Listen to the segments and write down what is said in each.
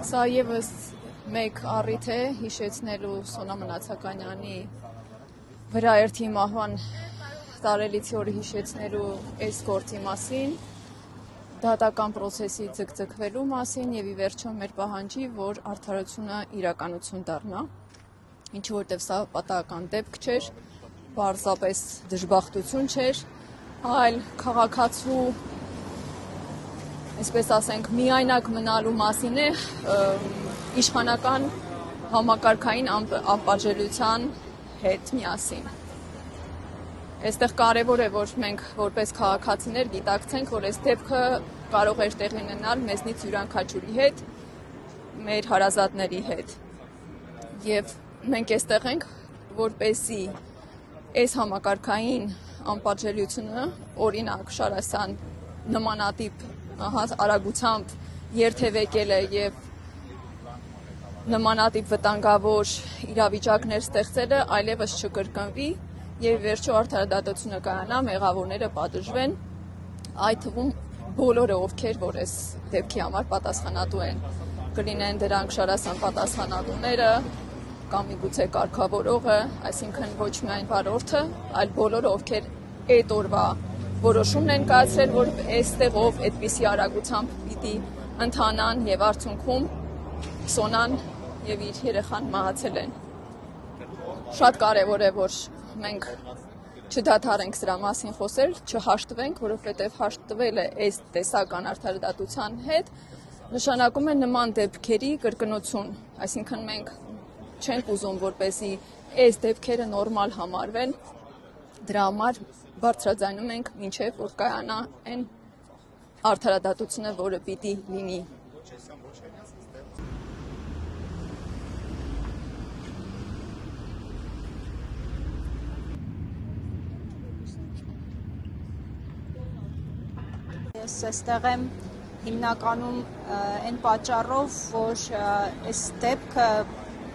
Սա ևս մեկ առիթ է հիշեցնելու Սոնա Մնացականյանի վրաերթի մահվան տարելիցի օրը հիշեցնելու այս գործի մասին, դատական պրոցեսի ձգձգվելու մասին եւ ի վերջո մեր պահանջի, որ արդարությունը իրականություն դառնա, ինչու որտեւ սա պատահական դեպք չէր, պարզապես դժբախտություն չէր, այլ քաղաքացու, այսպես ասենք, միայնակ մնալու մասին է իշխանական համակարգային անպատժելիության հետ միասին։ Այստեղ կարևոր է, որ մենք որպես քաղաքացիներ գիտակցենք, որ այս դեպքը կարող էր տեղի ունենալ մեզնից յուրաքանչյուրի հետ, մեր հարազատների հետ։ Եվ մենք այստեղ ենք, որպեսզի այս համակարգային անպատժելիությունը, օրինակ Շարասյան նմանատիպ արագությամբ երթևեկել է եւ նմանատիպ վտանգավոր իրավիճակներ ստեղծելը այլևս չկրկնվի եւ վերջո արդարադատությունը կայանա, մեղավորները պատժվեն, այդ թվում բոլորը, ովքեր որ այս դեպքի համար պատասխանատու են, կլինեն դրանք Շարասյան պատասխանատուները կամ միգուցե կարգավորողը, այսինքն ոչ միայն վարորդը, այլ բոլորը, ովքեր այդ օրվա որոշումն են կայացրել, որ այստեղով այդպիսի արագությամբ պիտի ընթանան եւ արդյունքում Սոնան եւ իր երեխան մահացել են։ Շատ կարեւոր է, որ մենք չդադարենք սրա մասին խոսել, չհաշտվենք, որովհետեւ հաշտվելը այս տեսական արդարադատության հետ նշանակում է նման դեպքերի կրկնություն, այսինքն մենք չենք ուզում, որպեսզի այս դեպքերը նորմալ համարվեն, դրա համար բարձրաձայնում ենք մինչև որ կայանա այն արդարադատությունը, որը պիտի լինի։ Ես այստեղ եմ հիմնականում այն պատճառով, որ այս դեպքը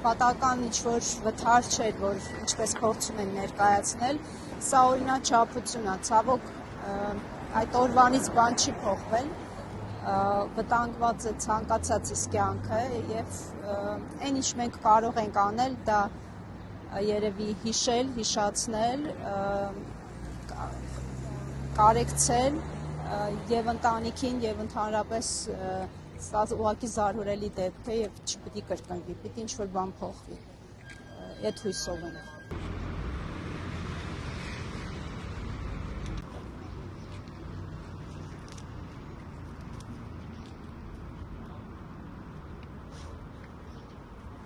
պատահական ինչ-որ վթար չէր, որ ինչպես փորձում են ներկայացնել, սա օրինաչափություն է, ցավոք այդ օրվանից բան չի փոխվել, վտանգված է ցանկացածիս կյանքը եւ այն ինչ մենք կարող ենք անել, դա երևի հիշել, հիշացնել, կարեկցել եւ ընտանիքին եւ ընդհանրապես սա ուղղակի զարհուրելի դեպք է եւ չպիտի կրկնվի, պիտի ինչ-որ բան փոխվի։ Այդ հույսով եմ։